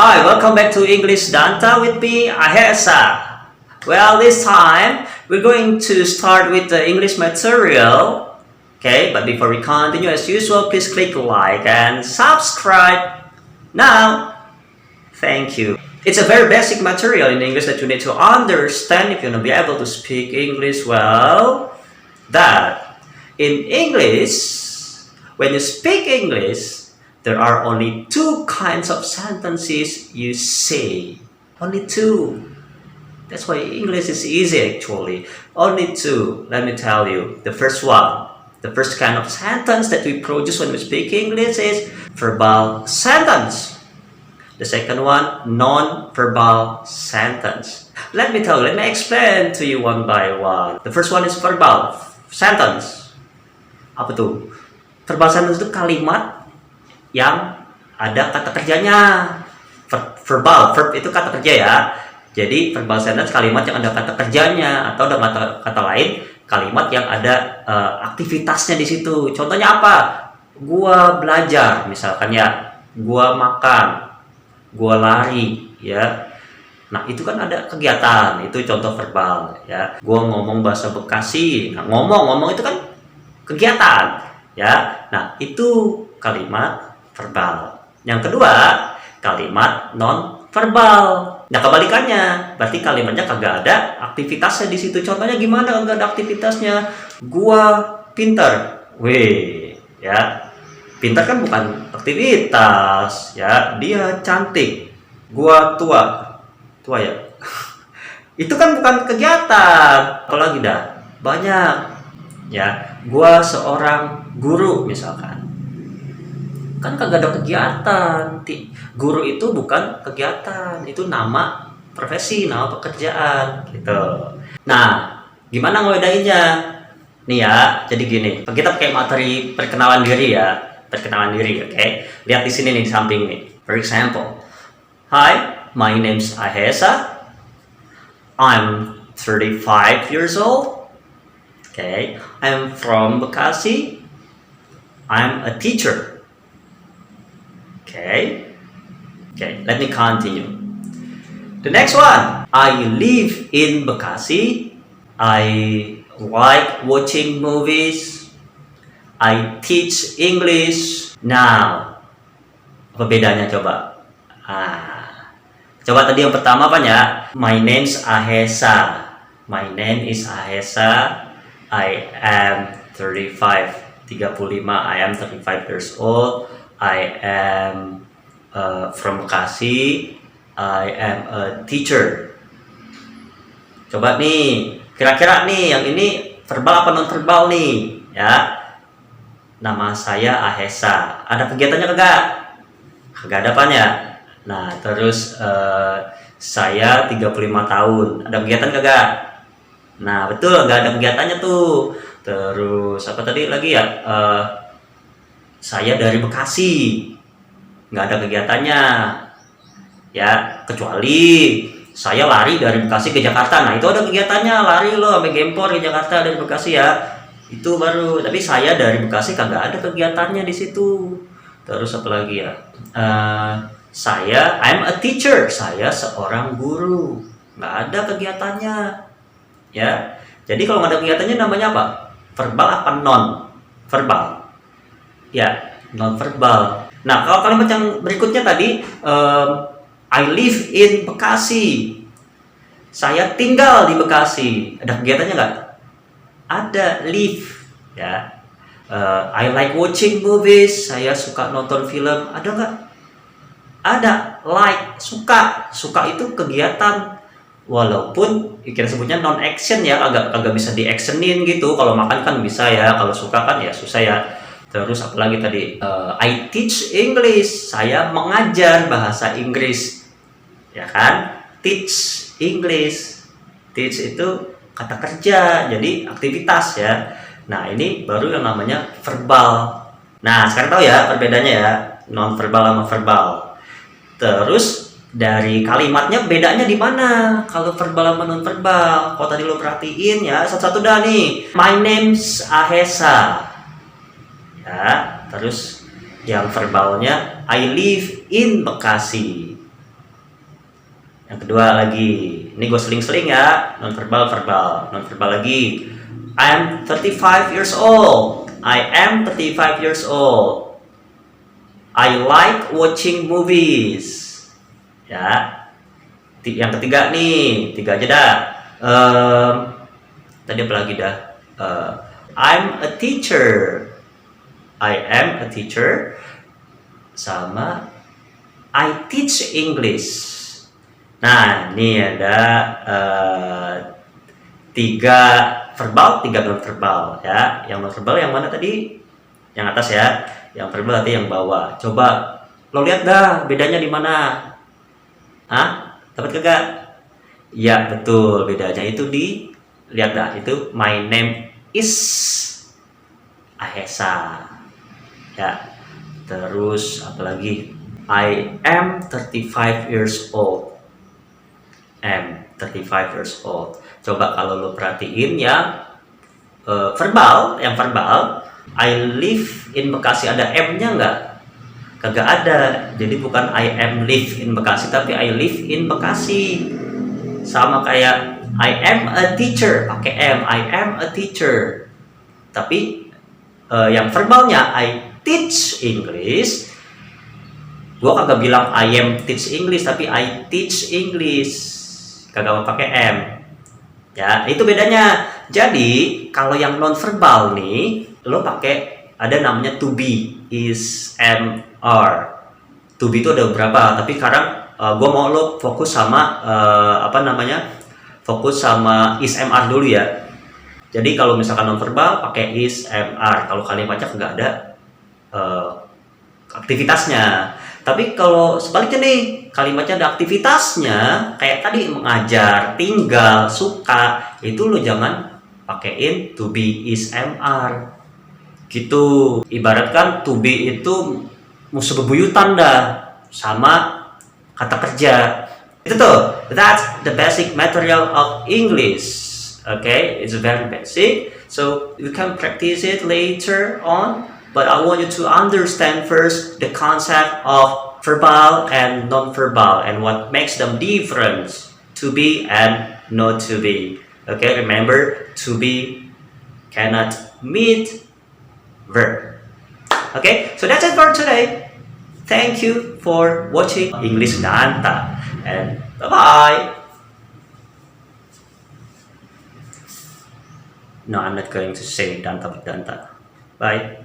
Hi, welcome back to English Danta with me, Ahesa. Well, this time we're going to start with the English material. Okay, but before we continue, as usual, please click like and subscribe now. Thank you. It's a very basic material in English that you need to understand if you want to be able to speak English well. That in English, when you speak English, there are only two kinds of sentences you say. Only two. That's why English is easy actually. Only two. Let me tell you. The first one. The first kind of sentence that we produce when we speak English is verbal sentence. The second one, non-verbal sentence. Let me tell you, let me explain to you one by one. The first one is verbal sentence. Apa tuh? Verbal sentence itu kalimat yang ada kata kerjanya. Verb itu kata kerja ya. Jadi verbal sentence kalimat yang ada kata kerjanya, atau dengan kata lain kalimat yang ada aktivitasnya di situ. Contohnya apa? Gua belajar misalkan ya. Gua makan, gua lari ya. Nah, itu kan ada kegiatan, itu contoh verbal ya. Gua ngomong bahasa Bekasi. Nah, ngomong itu kan kegiatan ya. Nah, itu kalimat verbal. Yang kedua, kalimat non verbal. Nah, kebalikannya, berarti kalimatnya kagak ada aktivitasnya di situ. Contohnya gimana kagak ada aktivitasnya? Gua pinter. Weh, ya. Pinter kan bukan aktivitas, ya. Dia cantik. Gua tua. Tua ya. Itu kan bukan kegiatan. Apalagi dah? Banyak. Ya, gua seorang guru misalkan. Kan kagak ada kegiatan. Guru itu bukan kegiatan, itu nama profesi, nama pekerjaan gitu. Nah, gimana ngebedainnya? Nih ya, jadi gini. Kita pakai materi perkenalan diri ya. Perkenalan diri, oke? Lihat di sini nih di samping nih. For example, hi, my name's Ahesa. I'm 35 years old. Okay, I'm from Bekasi. I'm a teacher. Okay, let me continue. The next one, I live in Bekasi. I like watching movies. I teach English. Now, apa bedanya coba? Coba tadi yang pertama apa ya? My name's Ahesa. My name is Ahesa. I am 35. I am 35 years old. I am from Bekasi. I am a teacher. Coba nih, kira-kira nih yang ini verbal apa non verbal nih? Ya, nama saya Ahesa. Ada kegiatannya kagak? Kagak ada apanya. Nah, terus saya 35 tahun. Ada kegiatan kagak? Nah, betul, nggak ada kegiatannya tuh. Terus apa tadi lagi ya? Saya dari Bekasi, nggak ada kegiatannya, ya kecuali saya lari dari Bekasi ke Jakarta. Nah, itu ada kegiatannya, lari lo sampai Gempor ke Jakarta dari Bekasi ya, itu baru. Tapi saya dari Bekasi kagak ada kegiatannya di situ. Terus apa lagi ya? I'm a teacher, saya seorang guru, nggak ada kegiatannya, ya. Jadi kalau nggak ada kegiatannya namanya apa? Verbal apa non verbal? Ya, non-verbal. Nah, kalau kalimat yang berikutnya tadi, I live in Bekasi. Saya tinggal di Bekasi. Ada kegiatannya nggak? Ada, live. Ya. I like watching movies. Saya suka nonton film. Ada nggak? Ada, like, suka. Suka itu kegiatan. Walaupun kita sebutnya non-action ya, agak bisa di-actionin gitu. Kalau makan kan bisa ya, kalau suka kan ya susah ya. Terus apalagi tadi, I teach English, saya mengajar bahasa Inggris, ya kan? Teach English, teach itu kata kerja, jadi aktivitas ya. Nah, ini baru yang namanya verbal. Nah, sekarang tahu ya perbedaannya ya, non verbal sama verbal. Terus dari kalimatnya bedanya di mana? Kalau verbal sama non verbal, kalau tadi lo perhatiin ya, satu-satu dah nih. My name's Ahesa. Ya, terus yang verbalnya I live in Bekasi. Yang kedua lagi, ini gue seling-seling ya, non verbal verbal, non verbal lagi. I'm 35 years old. I am 35 years old. I like watching movies. Ya. Yang ketiga nih, tiga aja dah. Tadi apa lagi dah? I'm a teacher. I am a teacher. Sama I teach English. Nah, ini ada tiga verbal, tiga non verbal ya. Yang non verbal yang mana tadi? Yang atas ya. Yang verbal tadi yang bawah. Coba lo lihat dah bedanya di mana? Hah? Dapat kagak? Ya betul, bedanya itu di lihat dah itu my name is Ahesa. Ya. Terus apalagi? I am 35 years old. am 35 years old. Coba kalau lo perhatiin yang verbal, yang verbal, I live in Bekasi ada M-nya nggak? Kagak ada. Jadi bukan I am live in Bekasi, tapi I live in Bekasi. Sama kayak I am a teacher, pakai M. I am a teacher. Tapi yang verbalnya I teach English. Gua kagak bilang I am teach English, tapi I teach English. Kagak mau pakai M. Ya, itu bedanya. Jadi, kalau yang non verbal nih, lo pakai ada namanya to be, is, am, are. To be itu ada beberapa, tapi sekarang gue mau lo fokus sama fokus sama is, am, are dulu ya. Jadi kalau misalkan non verbal pakai is, am, are. Kalau kalimatnya nggak ada aktivitasnya. Tapi kalau sebaliknya nih, kalimatnya ada aktivitasnya, kayak tadi mengajar, tinggal, suka, itu lo jangan pakein to be, is, am, are. Gitu. Ibaratkan to be itu musuh bebuyutan dah sama kata kerja. Itu tuh, that's the basic material of English. Okay, it's very basic. So you can practice it later on. But I want you to understand first the concept of verbal and non-verbal and what makes them different, to be and not to be. Okay, remember, to be cannot meet verb. Okay, so that's it for today. Thank you for watching English Danta and bye-bye. No, I'm not going to say Danta but Danta. Bye.